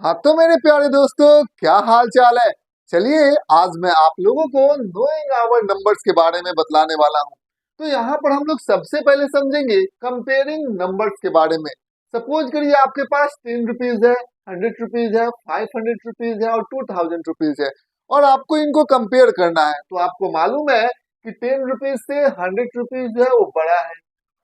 हाँ तो मेरे प्यारे दोस्तों, क्या हाल चाल है। चलिए आज मैं आप लोगों को नोइंग आवर नंबर्स के बारे में बतलाने वाला हूँ। तो यहाँ पर हम लोग सबसे पहले समझेंगे कंपेयरिंग नंबर्स के बारे में। सपोज करिए आपके पास 10 रुपीज है, 100 रुपीज है, 500 रुपीज है और 2000 रुपीज है और आपको इनको कंपेयर करना है। तो आपको मालूम है कि 10 रुपीज से 100 रुपीज जो है वो बड़ा है,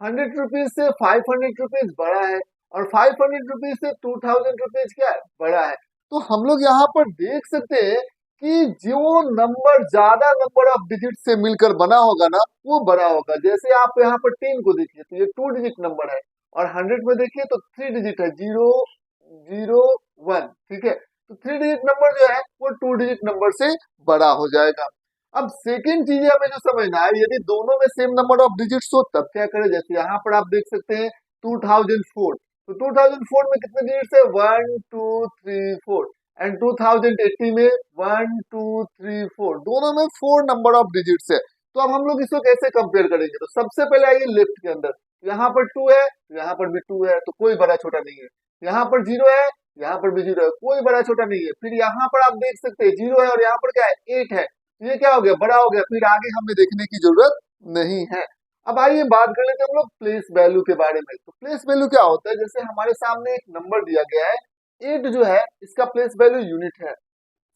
100 रुपीज से 500 रुपीज बड़ा है और 500 रुपीज से 2000 रुपीज क्या है, बड़ा है। तो हम लोग यहाँ पर देख सकते हैं कि जो नंबर ज्यादा नंबर ऑफ डिजिट से मिलकर बना होगा ना वो बड़ा होगा। जैसे आप यहाँ पर 10 को देखिए तो ये 2 डिजिट नंबर है और 100 में देखिए तो 3 डिजिट है, 0 0 1। ठीक है, तो 3 डिजिट नंबर जो है वो 2 डिजिट नंबर से बड़ा हो जाएगा। अब सेकेंड चीज हमें जो समझना है, यदि दोनों में सेम नंबर ऑफ डिजिट्स हो तब क्या करें। जैसे यहाँ पर आप देख सकते हैं 2004, तो 2004 में कितने डिजिट्स है, 1 2 3 4 एंड 2080 में 1 2 3 4, दोनों में 4 नंबर ऑफ डिजिट्स है। तो अब हम लोग इसको कैसे कंपेयर करेंगे। तो सबसे पहले आइए लेफ्ट के अंदर, यहाँ पर 2 है, यहाँ पर भी 2 है, तो कोई बड़ा छोटा नहीं है। यहाँ पर 0 है, यहाँ पर भी 0 है, कोई बड़ा छोटा नहीं है। फिर यहाँ पर आप देख सकते हैं 0 है और यहाँ पर क्या है, 8 है, तो ये क्या हो गया, बड़ा हो गया। फिर आगे हमें देखने की जरूरत नहीं है। अब आइए बात कर लेते हैं हम लोग प्लेस वैल्यू के बारे में। तो प्लेस वैल्यू क्या होता है, जैसे हमारे सामने एक नंबर दिया गया है 8 जो है, इसका प्लेस वैल्यू यूनिट है।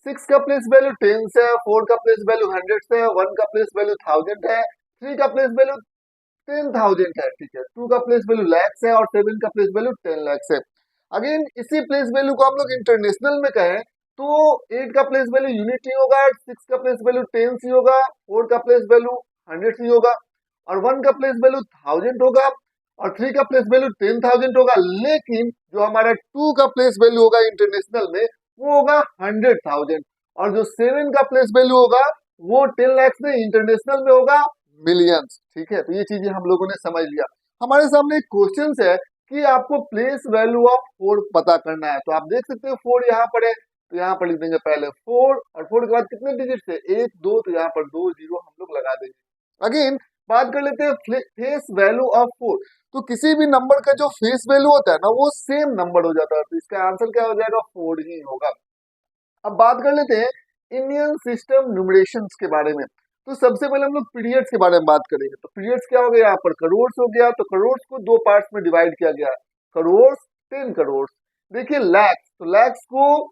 6 का प्लेस वैल्यू टेंस है, 4 का प्लेस वैल्यू हंड्रेड है, 1 का प्लेस वैल्यू थाउजेंड है, 3 का प्लेस वैल्यू 10,000 है। ठीक है, 2 का प्लेस वैल्यू लैक्स है और 7 का प्लेस वैल्यू 10 लाख है। अगेन इसी प्लेस वैल्यू को हम लोग इंटरनेशनल में कहें तो 8 का प्लेस वैल्यू यूनिट ही होगा, 6 का प्लेस वैल्यू टेंस ही होगा, 4 का प्लेस वैल्यू हंड्रेड ही होगा और 1 का प्लेस वैल्यू थाउजेंड होगा और 3 का प्लेस वैल्यू 10,000 होगा। लेकिन जो हमारा 2 का प्लेस वैल्यू होगा इंटरनेशनल में वो होगा 100,000 और जो 7 का प्लेस वैल्यू होगा वो 10 लाख में इंटरनेशनल में होगा मिलियंस। ठीक है, तो ये चीजें हम लोगों ने समझ लिया। हमारे सामने एक क्वेश्चन है कि आपको प्लेस वैल्यू ऑफ 4 पता करना है। तो आप देख सकते हो 4 यहाँ पर है, तो यहाँ पर लिख देंगे पहले 4 और 4 के बाद कितने डिजिट है, 1 2, तो यहाँ पर 2 0 हम लोग लगा देंगे। अगेन बात कर लेते हैं फेस वैल्यू ऑफ 4। तो किसी भी नंबर का जो फेस वैल्यू होता है ना वो सेम नंबर हो जाता है, तो इसका आंसर क्या हो जाएगा, 4 ही होगा। अब बात कर लेते हैं इंडियन सिस्टम न्यूमरेशंस के बारे में। तो सबसे पहले हम लोग पीरियड्स के बारे में बात करेंगे। तो पीरियड्स क्या हो गया, यहाँ पर करोड़ हो गया, तो करोड़ को दो पार्ट्स में डिवाइड किया गया, करोड़ 10 करोड़। देखिए लैक्स, तो लैक्स को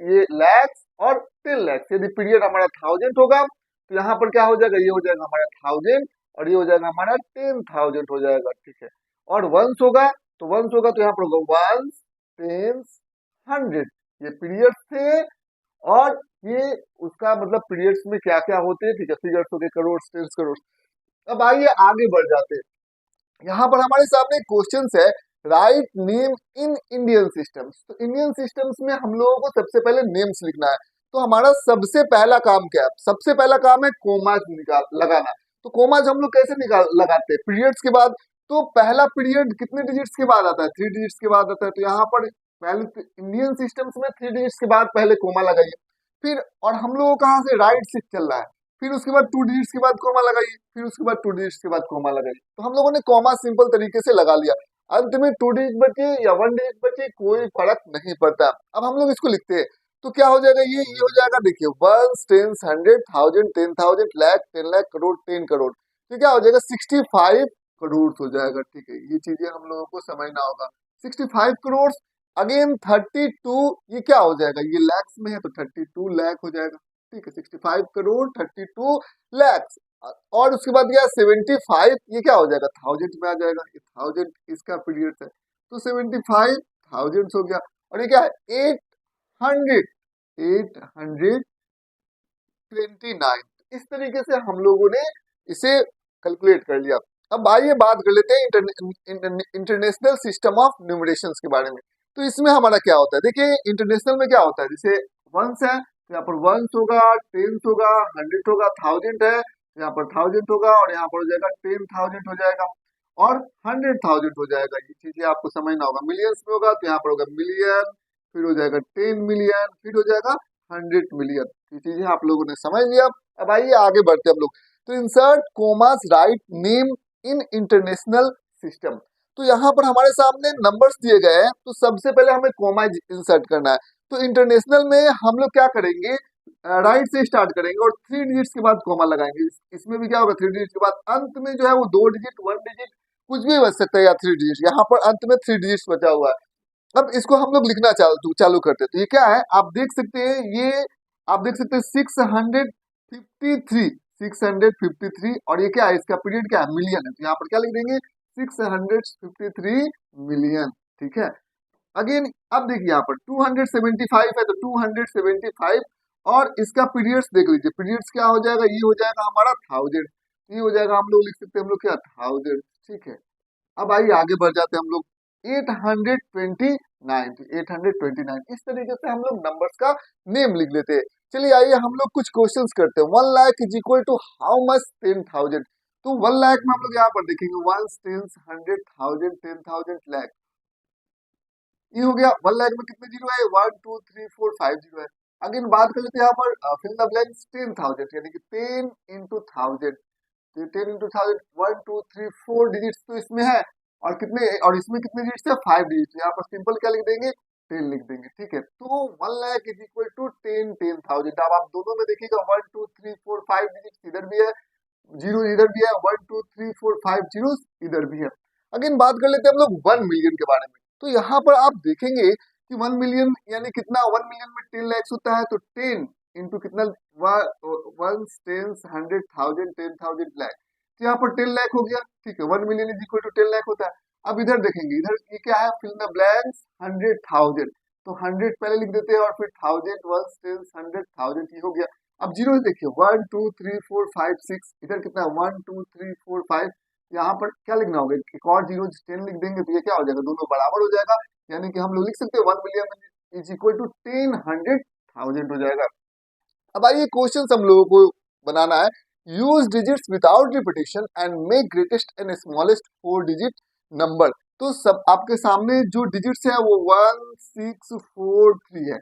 ये लैक्स और 10 लाख, यदि पीरियड हमारा 1000 होगा तो यहाँ पर क्या हो जाएगा, ये हो जाएगा हमारा 1000 और ये हो जाएगा हमारा 10,000 हो जाएगा। ठीक है, और वंस होगा, तो वंस होगा तो यहाँ पर होगा वंस, टेंस, 100, ये पीरियड्स थे और ये उसका मतलब पीरियड्स में क्या क्या होते हैं। ठीक है, फिगर्स हो गए करोड़, टेंस करोड़। अब आइए आगे बढ़ जाते हैं। यहाँ पर हमारे सामने क्वेश्चन है, write name in Indian systems. तो इंडियन सिस्टम्स में हम लोगों को सबसे पहले नेम्स लिखना है। तो हमारा सबसे पहला काम क्या है, सबसे पहला काम है कोमाज निकाल लगाना। तो कोमाज हम लोग कैसे निकाल लगाते हैं, पीरियड्स के बाद। तो पहला पीरियड कितने डिजिट्स के बाद आता है, 3 डिजिट्स के बाद आता है। तो यहाँ पर पहले इंडियन सिस्टम्स में 3 डिजिट्स के बाद पहले कोमा लगाइए। फिर और हम लोगों को कहाँ से राइट शिफ्ट चल रहा है, फिर उसके बाद 2 डिजिट्स के बाद कोमा लगाइए, फिर उसके बाद 2 डिजिट्स के बाद कोमा लगाइए। तो हम लोगों ने कॉमा सिंपल तरीके से लगा लिया। अंत में 2 डिजिट बचे या 1 डिजिट बचे कोई फर्क नहीं पड़ता। अब हम लोग इसको लिखते हैं तो क्या हो जाएगा, ये हो जाएगा, देखिए वंस, टेंस, 100,000, 10,000, लाख, 10 लाख, करोड़, 10 करोड़। तो क्या हो जाएगा, 65 करोड़ हो जाएगा। ठीक है, ये चीजें हम लोगों को समझना होगा। 65 करोड़। अगेन 32, ये क्या हो जाएगा, ये लैक्स में है तो 32 लाख हो जाएगा। ठीक है, 65 करोड़ 32 लाख। और उसके बाद क्या, 75, ये क्या हो जाएगा, थाउजेंड में आ जाएगा, ये थाउजेंड इसका पीरियड है। तो 75,000 हो गया। और ये क्या है, 829। इस तरीके से हम लोगों ने इसे कैलकुलेट कर लिया। अब आइए बात कर लेते हैं इंटरनेशनल सिस्टम ऑफ न्यूमरेशंस के बारे में। तो इसमें हमारा क्या होता है, देखिए इंटरनेशनल में क्या होता है, जैसे वंस है तो यहाँ पर वंस होगा, टेंस होगा, 100 होगा, थाउजेंड है तो यहाँ पर थाउजेंड होगा और यहाँ पर हो जाएगा 10,000 हो जाएगा और 100,000 हो जाएगा। ये चीजें आपको समझना होगा। मिलियंस में होगा तो यहाँ पर होगा मिलियन, फिर हो जाएगा 10 मिलियन, फिर हो जाएगा 100 मिलियन। ये चीजें आप लोगों ने समझ लिया। अब आइए आगे बढ़ते हैं हम लोग। तो insert commas write name in international system. तो यहाँ पर हमारे सामने नंबर्स दिए गए हैं, तो सबसे पहले हमें कॉमा इंसर्ट करना है। तो इंटरनेशनल में हम लोग क्या करेंगे, राइट से स्टार्ट करेंगे और 3 डिजिट्स के बाद कॉमा लगाएंगे। इसमें भी क्या होगा, 3 डिजिट के बाद अंत में जो है वो 2 डिजिट, 1 डिजिट कुछ भी बच सकता है या 3 डिजिट। यहाँ पर अंत में 3 डिजिट्स बचा हुआ है। अब इसको हम लोग लिखना चालू करते हैं। तो ये क्या है, आप देख सकते हैं, ये आप देख सकते हैं 653, 653, और ये क्या है, इसका पीरियड क्या है, मिलियन है। तो यहाँ पर क्या लिख देंगे, 653 मिलियन। ठीक है। अगेन अब देखिए यहाँ पर 275 है, तो 275 और इसका पीरियड्स देख लीजिए, पीरियड्स क्या हो जाएगा, ये हो जाएगा हमारा 1000। ये हो जाएगा, हम लोग लिख सकते हैं हम लोग क्या, 1000। ठीक है। अब आइए आगे बढ़ जाते हैं हम लोग 829, 829 इस तरीके से हम लोग नंबर्स का नेम लिख लेते हैं। चलिए आइए हम लोग कुछ क्वेश्चंस करते हैं। 1 lakh is equal to how much, 10,000। तो 1 लाख में हम लोग यहाँ पर देखेंगे 1 10 100 1000 10,000 लाख, ये हो गया। 1 लाख में कितने जीरो है, 1 2 3 4 5 जीरो है। अगेन बात कर लेते हैं यहाँ पर फिल द ब्लैंक्स 10,000, यानी कि 10 इंटू 1000। तो 10 इंटू 1000, 1 2 3 4 डिजिट्स तो इसमें है, और कितने, और इसमें कितने डिजिट्स है, 5 डिजिट्स। यहाँ पर सिंपल क्या लिख देंगे, 10 लिख देंगे। ठीक है। तो 1 लाख इज इक्वल टू 10 10,000। अब आप दोनों में देखिएगा 1 2 3 4 5 डिजिट्स इधर भी है, जीरो इधर भी है, 1 2 3 4 5 जीरो इधर भी है। अगेन बात कर लेते हैं हम लोग 1 मिलियन के बारे में। तो यहाँ पर आप देखेंगे कि 1 मिलियन यानी कितना, 1 मिलियन में 10 लैक्स होता है, तो 10 इंटू कितना, 1 10 100 1000 10,000 लाख। तो यहाँ पर 10 लाख हो गया। ठीक है। 1 million is equal to 10 lakh होता है। अब इधर देखेंगे, इधर ये क्या है, फिल द ब्लैंक्स 100,000। तो 100 पहले लिख देते हैं और फिर 1000, 1 10 100 1000, ये हो गया। अब जीरो देखिए 1 2 3 4 5 6, इधर कितना है 1 2 3 4 5। यहाँ पर क्या लिखना होगा, एक और जीरो 10 लिख देंगे, तो ये क्या हो जाएगा, दोनों बराबर हो जाएगा। यानी कि हम लोग लिख सकते हैं 1 मिलियन इज इक्वल टू 10 100,000 हो जाएगा। अब आइए क्वेश्चन हम लोगों को बनाना है। Use digits without repetition and make greatest and smallest 4 digit number. तो सब आपके सामने जो डिजिट्स है वो 1 6 4 3 है।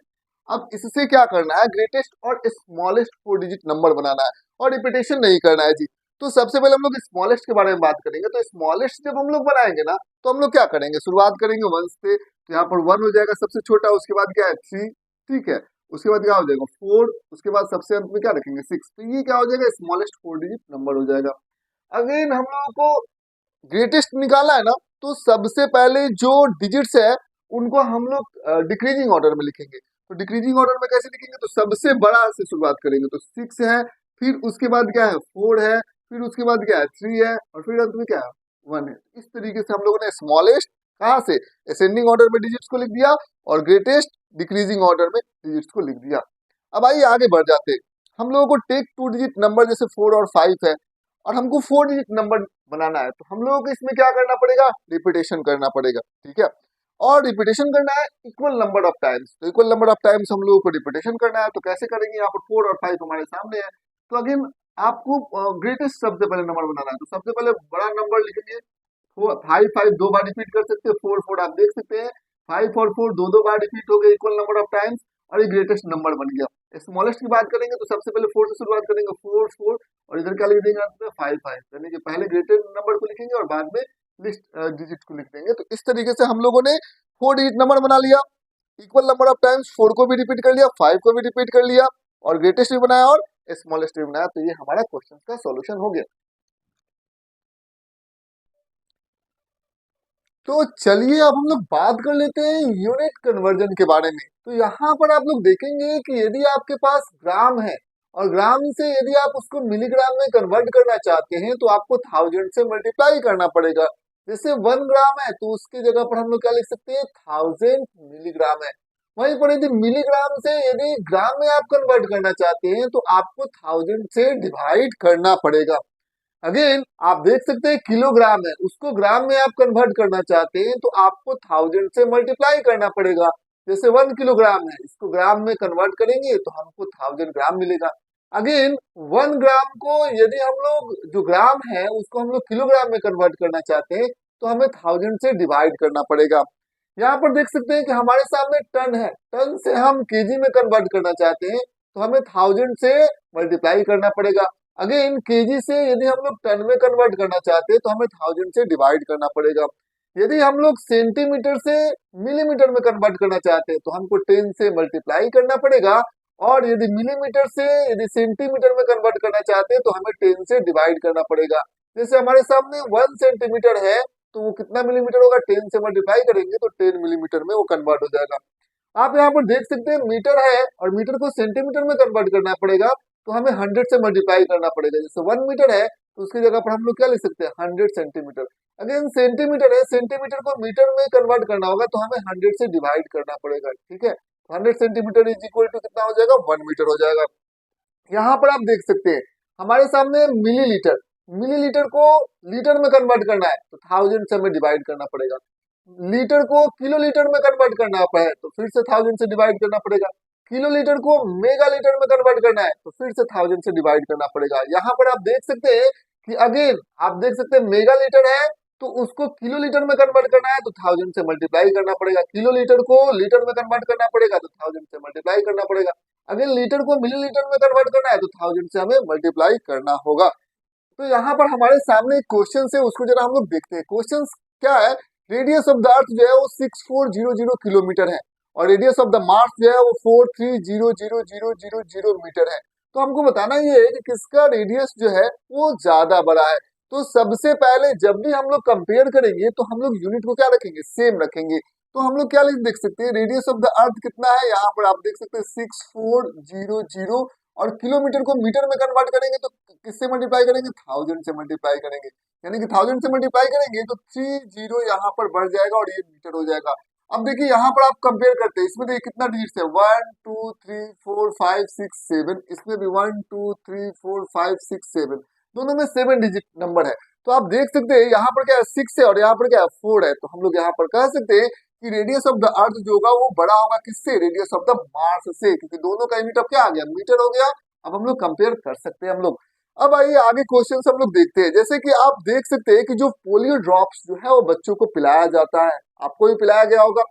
अब इससे क्या करना है, ग्रेटेस्ट और स्मॉलेस्ट 4 डिजिट नंबर बनाना है, और रिपीटेशन नहीं करना है जी। तो सबसे पहले हम लोग स्मॉलेस्ट के बारे में बात करेंगे। तो स्मॉलेस्ट जब हम लोग बनाएंगे ना, तो हम लोग क्या करेंगे, शुरुआत करेंगे 1 से। तो यहाँ पर 1 हो जाएगा सबसे छोटा, उसके बाद क्या है 3। ठीक है। उसके बाद क्या हो जाएगा 4, उसके बाद सबसे अंत में क्या रखेंगे 6। तो ये क्या हो जाएगा, स्मॉलेस्ट 4 डिजिट नंबर हो जाएगा। अगेन हम लोगों को ग्रेटेस्ट निकालना है ना, तो सबसे पहले जो डिजिट्स है उनको हम लोग डिक्रीजिंग ऑर्डर में लिखेंगे। तो डिक्रीजिंग ऑर्डर में कैसे लिखेंगे, तो सबसे बड़ा से शुरुआत करेंगे। तो 6 है, फिर उसके बाद क्या है 4 है, फिर उसके बाद क्या है 3 है, और फिर अंत में क्या है 1 है। इस तरीके से हम लोगों ने स्मॉलेस्ट कहाँ से, असेंडिंग ऑर्डर में डिजिट्स को लिख दिया, और ग्रेटेस्ट डिक्रीजिंग ऑर्डर में डिजिट्स को लिख दिया। अब आइए आगे बढ़ जाते हैं। हम लोगों को टेक 2 डिजिट नंबर जैसे 4 और 5 है, और हमको 4 डिजिट नंबर बनाना है। तो हम लोगों को इसमें क्या करना पड़ेगा, रिपीटेशन करना पड़ेगा। ठीक है। और रिपीटेशन करना है इक्वल नंबर ऑफ टाइम्स। तो इक्वल नंबर ऑफ टाइम्स हम लोगों को रिपीटेशन करना है। तो कैसे करेंगे, यहाँ पर 4 और 5 हमारे सामने है। तो अगेन आपको ग्रेटेस्ट सबसे पहले नंबर बनाना है। तो सबसे पहले बड़ा नंबर लिखेंगे, 5 5 2 बार रिपीट कर सकते हैं, 4 4 आप देख सकते हैं, 5 और 4 दो दो बार रिपीट हो गए इक्वल नंबर ऑफ टाइम्स, और ये ग्रेटेस्ट नंबर बन गया। स्मॉलेस्ट की बात करेंगे तो सबसे पहले 4 से शुरुआत करेंगे, 4 4, और इधर क्या लिख देंगे अंत में 5 5, यानी कि पहले ग्रेटेस्ट नंबर को लिखेंगे और बाद में लिस्ट डिजिट को लिख देंगे। तो इस तरीके से हम लोगों ने 4 डिजिट नंबर बना लिया, इक्वल नंबर ऑफ टाइम्स 4 को भी रिपीट कर लिया, 5 को भी रिपीट कर लिया, और ग्रेटेस्ट भी बनाया और स्मॉलेस्ट भी बनाया। तो ये हमारा क्वेश्चन का सॉल्यूशन हो गया। तो चलिए अब हम लोग बात कर लेते हैं यूनिट कन्वर्जन के बारे में। तो यहाँ पर आप लोग देखेंगे कि यदि आपके पास ग्राम है, और ग्राम से यदि आप उसको मिलीग्राम में कन्वर्ट करना चाहते हैं, तो आपको 1000 से मल्टीप्लाई करना पड़ेगा। जैसे 1 ग्राम है, तो उसकी जगह पर हम लोग क्या लिख सकते हैं, 1000 मिलीग्राम है। वहीं पर यदि मिलीग्राम से यदि ग्राम में आप कन्वर्ट करना चाहते हैं, तो आपको 1000 से डिवाइड करना पड़ेगा। अगेन आप देख सकते हैं किलोग्राम है, उसको ग्राम में आप कन्वर्ट करना चाहते हैं, तो आपको 1000 से मल्टीप्लाई करना पड़ेगा। जैसे 1 किलोग्राम है, इसको ग्राम में कन्वर्ट करेंगे तो हमको 1000 ग्राम मिलेगा। अगेन 1 ग्राम को यदि हम लोग जो ग्राम है उसको हम लोग किलोग्राम में कन्वर्ट करना चाहते हैं, तो हमें 1000 से डिवाइड करना पड़ेगा। यहाँ पर देख सकते हैं कि हमारे सामने टन है, टन से हम केजी में कन्वर्ट करना चाहते हैं, तो हमें 1000 से मल्टीप्लाई करना पड़ेगा। अगेन केजी से यदि हम लोग टन में कन्वर्ट करना चाहते हैं, तो हमें 1000 से डिवाइड करना पड़ेगा। यदि हम लोग सेंटीमीटर से मिलीमीटर में कन्वर्ट करना चाहते हैं तो हमको 10 से मल्टीप्लाई करना पड़ेगा, और यदि मिलीमीटर से यदि सेंटीमीटर में कन्वर्ट करना चाहते हैं तो हमें 10 से डिवाइड करना पड़ेगा। जैसे हमारे सामने 1 सेंटीमीटर है तो वो कितना मिलीमीटर होगा, 10 से मल्टीप्लाई करेंगे तो 10 मिलीमीटर में वो कन्वर्ट हो जाएगा। आप यहाँ पर देख सकते हैं मीटर है और मीटर को सेंटीमीटर में कन्वर्ट करना पड़ेगा तो हमें 100 से मल्टीप्लाई करना पड़ेगा। जैसे 1 मीटर है तो उसकी जगह पर हम लोग क्या लिख सकते हैं, 100 सेंटीमीटर। अगेन सेंटीमीटर है, सेंटीमीटर को मीटर में कन्वर्ट करना होगा तो हमें 100 से डिवाइड करना पड़ेगा, ठीक है। 100 सेंटीमीटर इज इक्वल टू कितना हो जाएगा, 1 मीटर हो जाएगा। यहाँ पर आप देख सकते हैं हमारे सामने मिलीलीटर, मिलीलीटर को लीटर में कन्वर्ट करना है तो 1000 से हमें डिवाइड करना पड़ेगा। लीटर को किलोलीटर में कन्वर्ट करना है तो फिर से 1000 से डिवाइड करना पड़ेगा। किलोलीटर को मेगा लीटर में कन्वर्ट करना है तो फिर से 1000 से डिवाइड करना पड़ेगा। यहाँ पर आप देख सकते हैं कि अगेन आप देख सकते हैं मेगा लीटर है तो उसको किलोलीटर में कन्वर्ट करना है तो 1000 से मल्टीप्लाई करना पड़ेगा। किलोलीटर को लीटर में कन्वर्ट करना पड़ेगा तो 1000 से मल्टीप्लाई करना पड़ेगा। अगेन लीटर को मिलीलीटर में कन्वर्ट करना है तो 1000 से हमें मल्टीप्लाई करना होगा। तो यहाँ पर हमारे सामने एक क्वेश्चन है, उसको जरा हम लोग देखते हैं। क्वेश्चन क्या है, रेडियस ऑफ द अर्थ जो है वो 6400 किलोमीटर है और रेडियस ऑफ द मार्स जो है वो 43000000 मीटर है। तो हमको बताना ये है कि किसका रेडियस जो है वो ज्यादा बड़ा है। तो सबसे पहले जब भी हम लोग कंपेयर करेंगे तो हम लोग यूनिट को क्या रखेंगे, सेम रखेंगे। तो हम लोग क्या देख सकते हैं, रेडियस ऑफ द अर्थ कितना है, यहाँ पर आप देख सकते हैं 6400, और किलोमीटर को मीटर में कन्वर्ट करेंगे तो किससे मल्टीप्लाई करेंगे, 1000 से मल्टीप्लाई करेंगे। यानी कि 1000 से मल्टीप्लाई करेंगे तो 30 यहाँ पर बढ़ जाएगा और ये मीटर हो जाएगा। अब देखिए यहाँ पर आप कंपेयर करते हैं, इसमें देखिए कितना डिजिट है, 1 2 3 4 5 6 7, इसमें भी 1 2 3 4 5 6 7, दोनों में 7 डिजिट नंबर है। तो आप देख सकते हैं यहाँ पर क्या है 6 है और यहाँ पर क्या है 4 है। तो हम लोग यहाँ पर कह सकते हैं कि रेडियस ऑफ द अर्थ जो होगा वो बड़ा होगा किससे, रेडियस ऑफ द मार्स से, क्योंकि दोनों का यूनिट अब क्या आ गया, मीटर हो गया। अब हम लोग कंपेयर कर सकते हैं हम लोग। अब आइए आगे क्वेश्चन हम लोग देखते हैं। जैसे कि आप देख सकते हैं कि जो पोलियो ड्रॉप्स जो है वो बच्चों को पिलाया जाता है, आपको भी पिलाया गया होगा।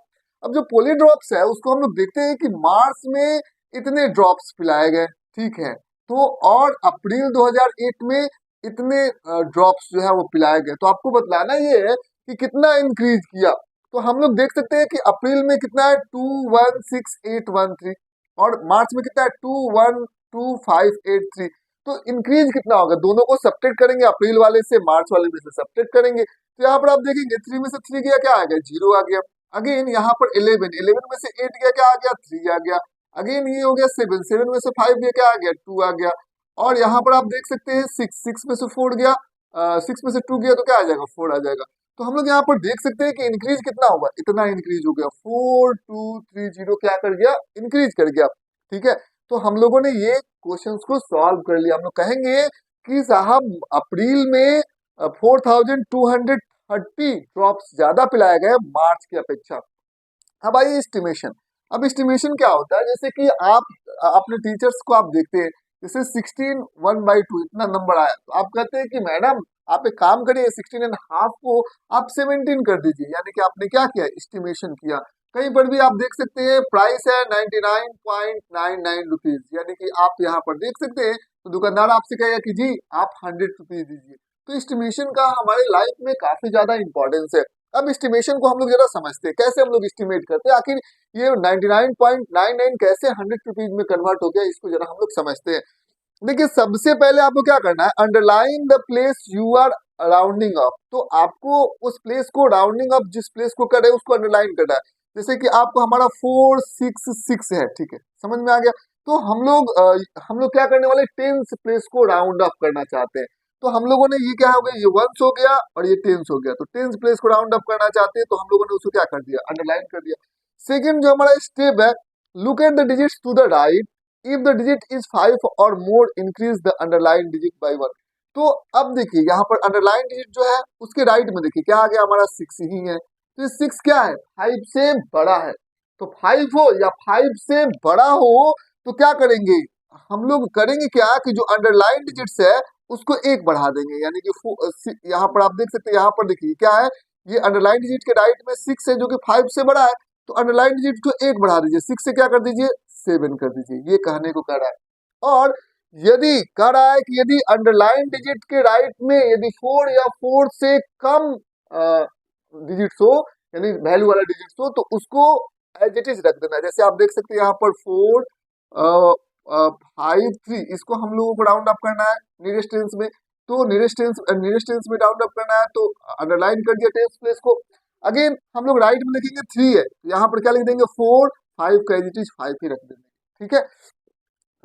अब जो पोलियो ड्रॉप्स है उसको हम लोग देखते हैं कि मार्च में इतने ड्रॉप्स पिलाए गए, ठीक है। तो और अप्रैल 2008 में इतने ड्रॉप्स जो है वो पिलाए गए। तो आपको बतलाना ये है कि कितना इंक्रीज किया। तो हम लोग देख सकते हैं कि अप्रैल में कितना है 216813 और मार्च में कितना है 212583। तो इंक्रीज कितना होगा, दोनों को सब्ट्रैक्ट करेंगे, अप्रैल वाले से मार्च वाले में से सब्ट्रैक्ट करेंगे। तो यहाँ पर आप देखेंगे 3 में से 3 गया क्या आ गया, 0 आ गया। अगेन यहाँ पर 11 में से 8 गया क्या आ गया, 3 आ गया। अगेन ये हो गया 7 में से 5 गया क्या आ गया, 2 आ गया। और यहाँ पर आप देख सकते हैं 6 में से 4 गया, 6 में से 2 गया तो क्या आ जाएगा, 4 आ जाएगा। तो हम लोग यहाँ पर देख सकते हैं कि इंक्रीज कितना होगा, इतना इंक्रीज हो गया, 4230 क्या कर गया, इंक्रीज कर गया, ठीक है। तो हम लोगों ने ये क्वेश्चंस को सॉल्व कर लिया। हम लोग कहेंगे कि साहब अप्रैल में 4230 ड्रॉप्स ज्यादा पिलाए गए मार्च की अपेक्षा। अब आइए एस्टिमेशन। अब एस्टिमेशन क्या होता है, जैसे कि आप अपने टीचर्स को आप देखते हैं, जैसे 16 1/2 इतना नंबर आया तो आप कहते हैं कि मैडम आप एक काम करिए 16.5 को आप 17 कर दीजिए, यानी कि आपने क्या किया, एस्टिमेशन किया। कहीं पर भी आप देख सकते हैं प्राइस है 99.99 रुपीज, यानी कि आप यहाँ पर देख सकते हैं तो दुकानदार आपसे कहेगा कि जी आप 100 रुपीज दीजिए। तो एस्टिमेशन का हमारे लाइफ में काफी ज्यादा इंपॉर्टेंस है। अब एस्टिमेशन को हम लोग जरा समझते हैं, कैसे हम लोग एस्टिमेट करते हैं, आखिर ये 99.99 कैसे 100 रुपीज में कन्वर्ट हो गया, इसको जरा हम लोग समझते हैं। देखिए सबसे पहले आपको क्या करना है, underline the place you are rounding up. तो आपको उस प्लेस को राउंडिंग अप जिस प्लेस को कर रहे हैं उसको अंडरलाइन करना है। जैसे कि आपको हमारा 466 है, ठीक है, समझ में आ गया। तो हम लोग क्या करने वाले, 10th प्लेस को राउंड अप करना चाहते हैं। तो हम लोगों ने ये क्या हो गया, ये 1 हो गया और ये 10 हो गया। तो 10th प्लेस को राउंड अप करना चाहते हैं तो हम लोगों ने उसको क्या कर दिया, अंडरलाइन कर दिया। सेकेंड जो हमारा स्टेप है, look at the digits to the right, if the digit is 5 or more increase the underline digit by 1। तो अब देखिए यहाँ पर अंडरलाइन डिजिट जो है उसके राइट में देखिए क्या आ गया, हमारा 6 ही है। तो ये 6 क्या है, 5 से बड़ा है। तो 5 हो या 5 से बड़ा हो तो क्या करेंगे, हम लोग करेंगे क्या कि जो अंडरलाइन डिजिट्स है उसको 1 बढ़ा देंगे, यानी कि यहाँ पर आप देख सकते हैं, यहाँ पर देखिए क्या है, ये अंडरलाइन डिजिट के राइट में 6 है जो कि 5 से बड़ा है। तो अंडरलाइन डिजिट को 1 बढ़ा दीजिए, 6 से क्या कर दीजिए, 7 कर दीजिए। ये कहने को कह रहा है। और यदि कह रहा है कि यदि अंडरलाइन डिजिट के राइट में यदि 4 या 4 से कम डिजिट्स हो, यानी वैल्यू वाला डिजिट्स हो, तो उसको एज इट इज रख देना है। जैसे आप देख सकते हैं यहाँ पर 4 5 3, इसको हम लोगों को राउंड अप करना है नियरेस्ट टेंस में, तो नियरेस्ट टेंस में राउंड अप करना है, तो अंडरलाइन कर दिया टेंस प्लेस को। अगेन हम लोग राइट में लिखेंगे 3 है, तो यहाँ पर क्या लिख देंगे 4 5 का एज इट इज 5 ही रख देंगे, ठीक है।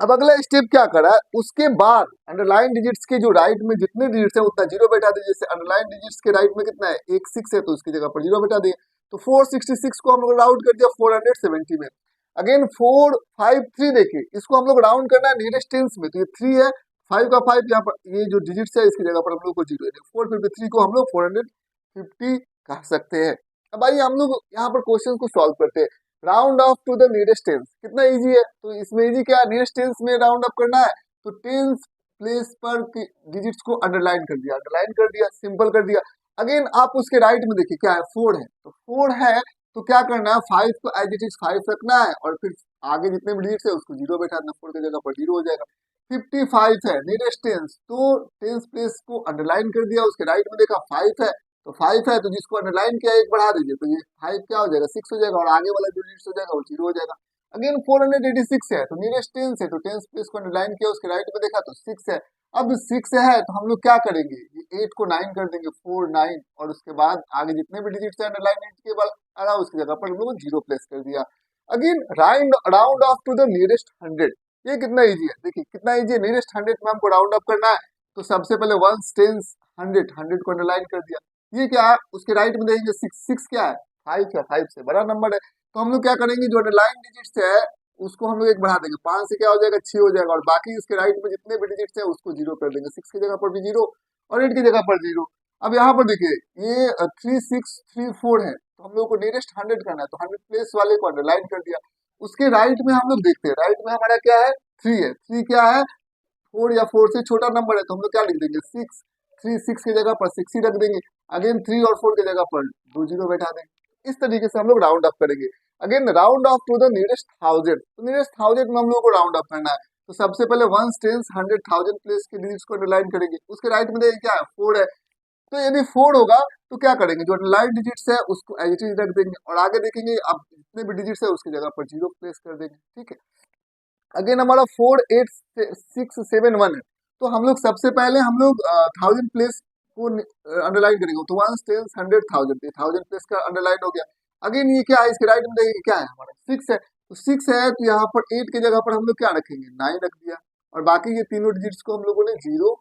अब अगला स्टेप क्या करा है, उसके बाद अंडरलाइन डिजिट्स के जो राइट में जितने डिजिट्स है उतना जीरो बैठा दिए। जैसे अंडरलाइन डिजिट्स के राइट में कितना है, एक 6 है, तो उसकी जगह पर जीरो बैठा दिए। तो 466 को हम लोग राउंड कर दिया 470 में। अगेन 4 5 3, देखिए इसको हम लोग राउंड करना है नियरेस्ट टेंस में, तो ये 3 है, 5 का 5 यहाँ पर, ये जो डिजिट्स है इसकी जगह पर हम लोग को जीरो है। 453 को हम लोग 450 कह सकते हैं। अब आइए हम लोग यहाँ पर क्वेश्चन को सॉल्व करते हैं। Round off to the nearest tens कितना इजी है, तो इसमें इजी क्या है, नियरेस्ट टेंस में राउंड अप करना है, तो टेंस प्लेस पर डिजिट्स को अंडरलाइन कर दिया, सिंपल कर दिया। अगेन आप उसके राइट में देखिए क्या है, 4 है, तो 4 है तो क्या करना है, 5 को एज इट इज 5 रखना है, और फिर आगे जितने भी डिजिट्स है उसको जीरो बैठा देना, 4 की जगह पर जीरो हो जाएगा। 55 है नियरेस्ट टेंस, तो टेंस प्लेस को अंडरलाइन कर दिया, उसके राइट में देखा 5 है, तो 5 है, तो जिसको अंडरलाइन किया एक बढ़ा दीजिए, तो ये 5 क्या हो जाएगा 6 हो जाएगा, और आगे वाला जो डिजिट हो जाएगा वो जीरो हो जाएगा। अगेन 486 है, तो नियरेस्ट टेंस है, तो टेंस प्लेस को अंडरलाइन किया, उसके राइट में देखा तो 6 है। अब 6 है तो हम लोग क्या करेंगे, ये 8 को 9 कर देंगे, 4 9, और उसके बाद आगे जितने भी डिजिट्स है अंडरलाइन के बाद आ रहा उसकी जगह पर हम लोग जीरो प्लेस कर दिया। Again round off to the nearest 100, ये कितना इजी है, देखिए कितना इजी है। नियरेस्ट 100 में हमको राउंड अप करना है, तो सबसे पहले 1 टेंस 100 को अंडरलाइन कर दिया। ये क्या है, उसके राइट में देखेंगे 6 क्या है, 5 है, 5 से बड़ा नंबर है, तो हम लोग क्या करेंगे, जो अंडरलाइन डिजिट्स है उसको हम लोग एक बढ़ा देंगे, 5 से क्या हो जाएगा 6 हो जाएगा, और बाकी इसके राइट में जितने भी डिजिट्स है उसको जीरो कर देंगे, 6 की जगह पर भी जीरो और 8 की जगह पर जीरो। अब यहाँ पर देखिए ये 3 6 3 4 है, तो हम लोग को नियरेस्ट 100 करना है, तो 100 प्लेस वाले को अंडरलाइन कर दिया। उसके राइट में हम लोग देखते हैं, राइट में हमारा क्या है 3 है, 3 क्या है 4 या 4 से छोटा नंबर है, तो हम लोग क्या लिख देंगे 6, 3 6 की जगह पर 6 ही रख देंगे। अगेन 3 और 4 की जगह पर 2 जीरो बैठा देंगे। इस तरीके से हम लोग राउंड अप करेंगे। Again round off to the nearest 1000, तो नियरेस्ट 1000 में हम लोग को राउंड अप करना है, तो सबसे पहले 1 टेंस 100 1000 प्लेस के डिजिट्स को अंडरलाइन करेंगे। उसके राइट में देखिए क्या है 4 है, तो यदि 4 होगा तो क्या करेंगे, जो अंडरलाइन डिजिट्स है उसको एज इट इज रख देंगे, और आगे देखेंगे अब जितने भी डिजिट्स है उसकी जगह पर जीरो प्लेस कर देंगे, ठीक है। अगेन हमारा 4 8 6 7 1 है, तो हम लोग सबसे पहले हम लोग 1000 प्लेस को अंडरलाइन करेंगे, तो 1 टेंस 100 1000, 1000 प्लेस का अंडरलाइन हो गया। अगेन ये क्या है, इसके राइट में देखिए क्या है हमारा 6 है, तो 6 है, तो यहाँ पर 8 की जगह पर हम लोग क्या रखेंगे 9 रख दिया, और बाकी ये तीनों डिजिट्स को हम लोगों ने जीरो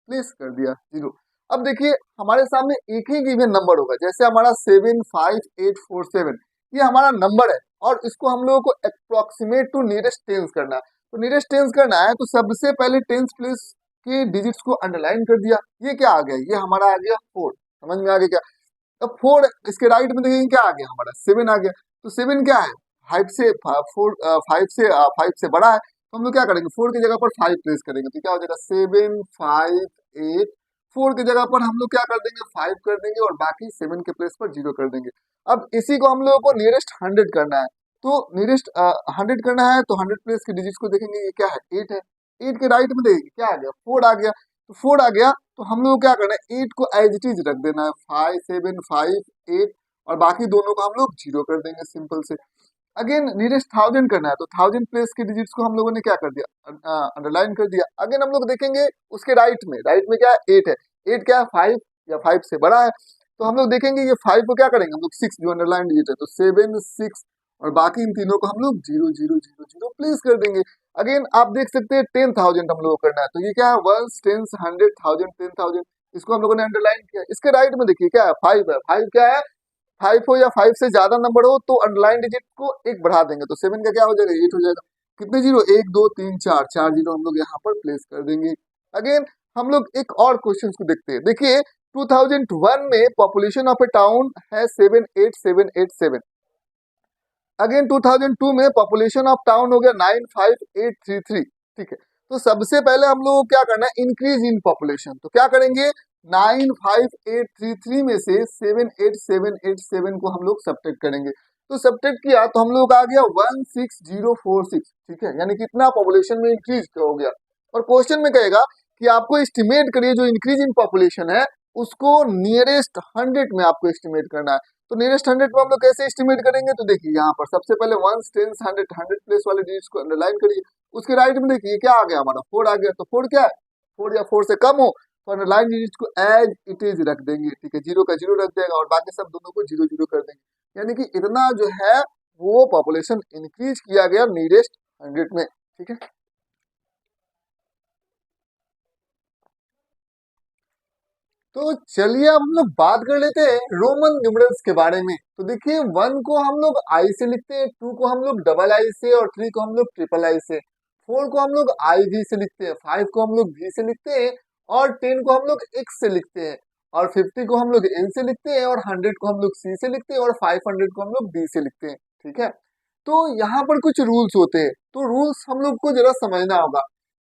प्लेस कर दिया, जीरो। अब देखिए हमारे सामने एक ही गिवन नंबर होगा, जैसे हमारा 75847, ये हमारा नंबर है, और इसको हम लोगों को अप्रोक्सीमेट टू नियरेस्ट टेंस करना है। तो नियरेस्ट टेंस करना है, तो सबसे पहले टेंस प्लेस के डिजिट्स को अंडरलाइन कर दिया। ये क्या आ गया, ये हमारा आ गया 4, समझ में आ गया क्या। अब 4 इसके राइट में देखिए क्या आ गया हमारा 7 आ गया, तो 7 क्या है 5 से 5 से बड़ा है, तो हम लोग क्या करेंगे 4 की जगह पर 5 प्लेस करेंगे, तो क्या हो जाएगा 7 5 8, 4 की जगह पर हम लोग क्या कर देंगे 5 कर देंगे, और बाकी 7 के प्लेस पर जीरो कर देंगे। अब इसी को हम लोगों को नियरेस्ट 100 करना है, तो नियरेस्ट 100 करना है, तो 100 प्लेस के डिजिट्स को देखेंगे, ये क्या है 8 है, 8 के राइट में देखिए क्या आ गया 4 आ गया, तो 4 आ गया, तो हम लोग क्या करना है 8 को एज इट इज रख देना है, 5 7 5 8, और बाकी दोनों को हम लोग जीरो कर देंगे, सिंपल से। अगेन नियरेस्ट 1000 करना है, तो 1000 प्लेस के डिजिट्स को हम लोगों ने क्या कर दिया अंडरलाइन कर दिया। अगेन हम लोग देखेंगे उसके राइट में क्या है 8 है, 8 क्या है 5 या 5 से बड़ा है, तो हम लोग देखेंगे ये 5 को क्या करेंगे हम लोग 6 जो अंडरलाइन डिजिट है, तो 7 6, और बाकी इन तीनों को हम लोग zero zero zero zero place कर देंगे। अगेन आप देख सकते हैं 10,000 हम लोग को करना है, तो ये क्या है 1 10 100 1000 10,000, इसको हम लोगों ने अंडरलाइन किया। इसके राइट में देखिए क्या है 5 है, 5 क्या है 5 हो या 5 से ज्यादा नंबर हो तो अंडरलाइन डिजिट को एक बढ़ा देंगे, तो 7 का क्या हो जाएगा 8 हो जाएगा। कितने जीरो 1 2 3 4, 4 जीरो हम लोग यहाँ पर प्लेस कर देंगे। अगेन हम लोग एक और क्वेश्चन को देखते हैं। देखिए 2001 में पॉपुलेशन ऑफ ए टाउन है 78787। अगेन 2002 में पॉपुलेशन ऑफ टाउन हो गया 95833, ठीक है। तो सबसे पहले हम लोग को क्या करना है इंक्रीज इन पॉपुलेशन, तो क्या करेंगे 95833 में से 78787 को हम लोग सब्ट्रैक्ट करेंगे, तो सब्ट्रैक्ट किया तो हम लोग आ गया 16046, ठीक है, यानी कितना पॉपुलेशन में इंक्रीज हो गया। और क्वेश्चन में कहेगा कि आपको एस्टिमेट करिए जो इंक्रीज इन पॉपुलेशन है उसको नियरेस्ट 100 में आपको एस्टिमेट करना है। तो नियरेस्ट 100 में हम लोग कैसे एस्टिमेट करेंगे, तो देखिए यहाँ पर सबसे पहले 1 10 100 100 प्लेस वाले डिजिट्स को अंडरलाइन करिए। उसके राइट में देखिए क्या आ गया, हमारा 4 आ गया। तो 4 क्या है, 4 या 4 से कम हो तो अंडरलाइन डिजिट्स को एज इट इज रख देंगे, ठीक है, 0 का 0 रख देगा और बाकी सब दोनों को 0 0 कर देंगे। यानी कि इतना जो है वो पॉपुलेशन इंक्रीज किया गया नियरेस्ट 100 में, ठीक है। तो चलिए अब हम लोग बात कर लेते हैं रोमन न्यूमरल्स के बारे में। तो देखिए 1 को हम लोग आई से लिखते हैं, 2 को हम लोग डबल आई से और 3 को हम लोग ट्रिपल आई से, 4 को हम लोग आई वी से लिखते हैं, 5 को हम लोग वी से लिखते हैं और 10 को हम लोग एक्स से लिखते हैं और 50 को हम लोग एल से लिखते हैं और 100 को हम लोग सी से लिखते हैं और 500 को हम लोग डी से लिखते हैं, ठीक है। तो यहाँ पर कुछ रूल्स होते हैं, तो रूल्स हम लोग को जरा समझना होगा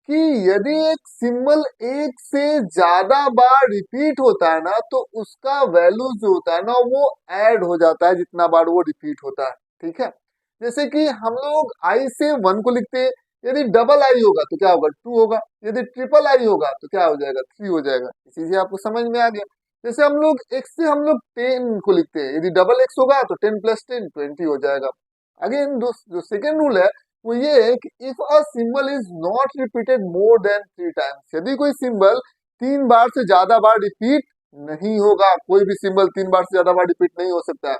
कि यदि एक सिंबल एक से ज्यादा बार रिपीट होता है ना तो उसका वैल्यू जो होता है ना वो ऐड हो जाता है जितना बार वो रिपीट होता है, ठीक है। जैसे कि हम लोग आई से 1 को लिखते हैं, यदि डबल आई होगा तो क्या होगा 2 होगा, यदि ट्रिपल आई होगा तो क्या हो जाएगा 3 हो जाएगा। इसी से आपको समझ में आ गया। जैसे हम लोग एक्स से हम लोग 10 को लिखते हैं, यदि डबल एक्स होगा तो 10 प्लस 10 20 हो जाएगा। अगेन जो सेकेंड रूल है वो ये है कि if a symbol is not repeated more than 3 times, यदि कोई सिंबल 3 बार से ज्यादा बार रिपीट नहीं होगा, कोई भी सिंबल 3 बार से ज्यादा बार रिपीट नहीं हो सकता है,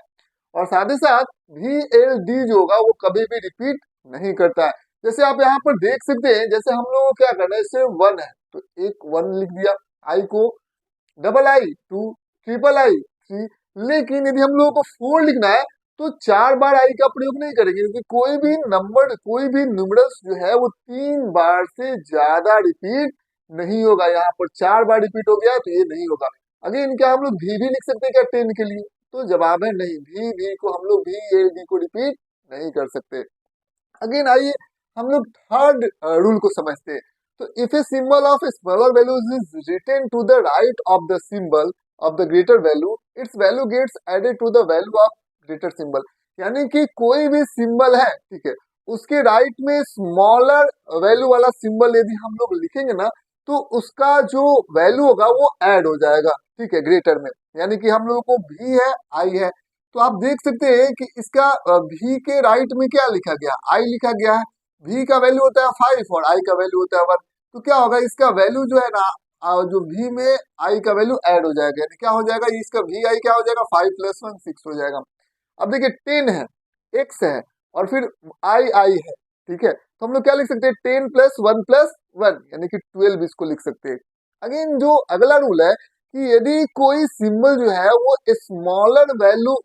और साथ ही साथ वी एल डी जो होगा वो कभी भी रिपीट नहीं करता है। जैसे आप यहाँ पर देख सकते हैं, जैसे हम लोग को क्या करना है, जैसे 1 है तो एक 1 लिख दिया, आई को डबल आई 2 ट्रिपल आई 3, लेकिन यदि हम लोगों को 4 लिखना है तो 4 बार आई का प्रयोग नहीं करेंगे, क्योंकि कोई भी नंबर कोई भी न्यूमरल्स जो है वो 3 बार से ज्यादा रिपीट नहीं होगा। यहाँ पर 4 बार रिपीट हो गया तो ये नहीं होगा। अगेन क्या हम लोग भी लिख सकते हैं क्या 10 के लिए, तो जवाब है नहीं, भी को हम लोग भी ए डी को रिपीट नहीं कर सकते। अगेन आइए हम लोग थर्ड रूल को समझते हैं। तो if a symbol of smaller values is written to the right of the symbol of the greater value, its value gets added to the value of greater symbol. यानी कि कोई भी सिंबल है, ठीक है, उसके राइट में स्मॉलर वैल्यू वाला सिंबल यदि हम लोग लिखेंगे ना तो उसका जो वैल्यू होगा वो ऐड हो जाएगा, ठीक है, ग्रेटर में। यानी कि हम लोगों को भी है आई है, तो आप देख सकते हैं कि इसका भी के राइट में क्या लिखा गया, आई लिखा गया है। भी का वैल्यू होता है 5 और आई का वैल्यू होता है 1, तो क्या होगा इसका वैल्यू जो है ना जो भी में आई का वैल्यू ऐड हो जाएगा, यानी क्या हो जाएगा इसका भी आई क्या हो जाएगा 5 + 1 6 हो जाएगा। अब देखिए 10 है, एक्स है और फिर आई है, ठीक है, तो हम लोग क्या लिख सकते हैं 10 + 1 + 1 यानी कि 12 इसको लिख सकते हैं। अगेन जो अगला रूल है कि यदि कोई सिंबल जो है वो स्मॉलर वैल्यू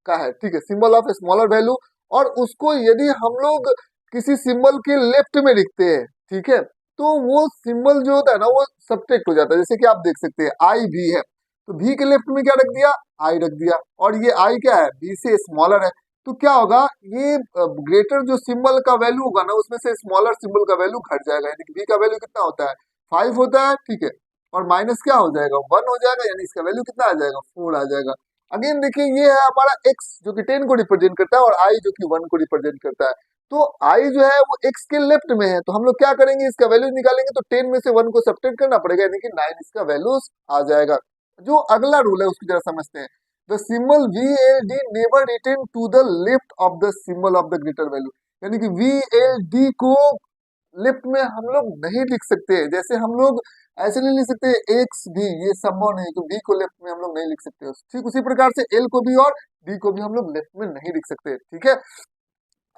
का है, ठीक है, सिंबल ऑफ स्मॉलर वैल्यू, और उसको यदि हम लोग किसी सिंबल के लेफ्ट में लिखते हैं, ठीक है, तो वो सिंबल जो होता है ना वो सब्ट्रैक्ट हो जाता है। जैसे कि आप देख सकते हैं आई भी है तो भी के लेफ्ट में क्या रख दिया, आई रख दिया, और ये आई क्या है बी से स्मॉलर है, तो क्या होगा ये ग्रेटर जो सिंबल का वैल्यू होगा ना उसमें से स्मॉलर सिंबल का वैल्यू घट जाएगा, यानी कि बी का वैल्यू कितना होता है 5 होता है, ठीक है, और माइनस क्या हो जाएगा 1 हो जाएगा, यानी इसका वैल्यू कितना आ जाएगा 4 आ जाएगा। अगेन देखिए ये है हमारा x जो कि 10 को रिप्रेजेंट करता है और i जो कि 1 को रिप्रेजेंट करता है। तो i जो है वो x के लेफ्ट में है, तो हम लोग क्या करेंगे इसका वैल्यू निकालेंगे तो 10 में से 1 को सब्ट्रैक्ट करना पड़ेगा, यानी कि 9 इसका वैल्यू आ जाएगा। जो अगला रूल है उसकी जरा समझते हैं। The symbol V L D never written to the left of the symbol of the greater value, यानी कि वी एल डी को लेफ्ट में हम लोग नहीं लिख सकते। जैसे हम लोग ऐसे नहीं लिख सकते एक्स भी, ये संभव नहीं, तो बी को लेफ्ट में हम लोग नहीं लिख सकते। ठीक उसी प्रकार से एल को भी और डी को भी हम लोग लेफ्ट में नहीं लिख सकते, ठीक है।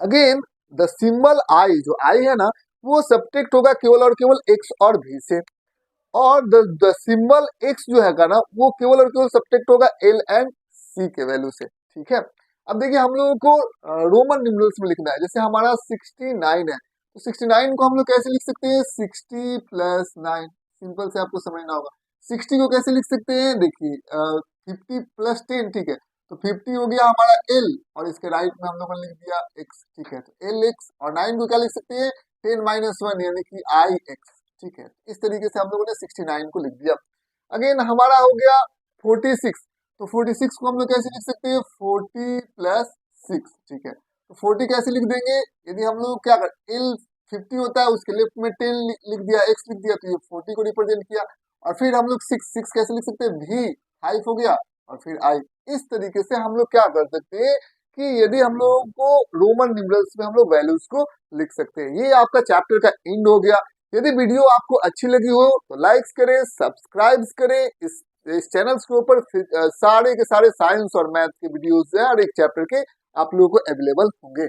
अगेन द सिंबल आई, जो आई है ना वो सब्ट्रैक्ट होगा केवल और केवल एक्स और भी से, और द सिंबल एक्स जो है ना वो केवल और केवल सब्ट्रैक्ट होगा एल एंड सी के वैल्यू से, ठीक है। अब देखिए हम लोगों को रोमन न्यूमरल्स में लिखना है। जैसे हमारा 69 है तो 69 को हम लोग कैसे लिख सकते हैं 60 + 9, सिंपल से आपको समझना होगा। 60 को कैसे लिख सकते हैं, देखिए 50 + 10, ठीक है, तो 50 हो गया हमारा एल और इसके राइट में हम लोगों ने लिख दिया एक्स, ठीक है, तो एल एक्स, और 9 को क्या लिख सकते हैं 10 - 1 यानी कि आई एक्स, ठीक है। इस तरीके से हम लोगों ने 69 को लिख दिया। अगेन हमारा हो गया 46, तो 46 को हम लोग कैसे लिख सकते हैं 40 + 6, ठीक है, तो 40 कैसे लिख देंगे, यदि हम लोग क्या कर एल 50 होता है उसके लेफ्ट में 10 लिख दिया एक्स लिख दिया तो ये 40 को रिप्रेजेंट किया, और फिर हम लोग सिक्स कैसे लिख सकते हैं, वी 5 हो गया और फिर आई। इस तरीके से हम लोग क्या कर सकते हैं कि यदि हम लोगों को रोमन न्यूमरल्स में हम लोग वैल्यूज को लिख सकते हैं। ये आपका चैप्टर का एंड हो गया। यदि वीडियो आपको अच्छी लगी हो तो लाइक्स करें, सब्सक्राइब करें। इस चैनल्स के ऊपर सारे के सारे साइंस और मैथ के वीडियोस हैं और एक चैप्टर के आप लोगों को अवेलेबल होंगे।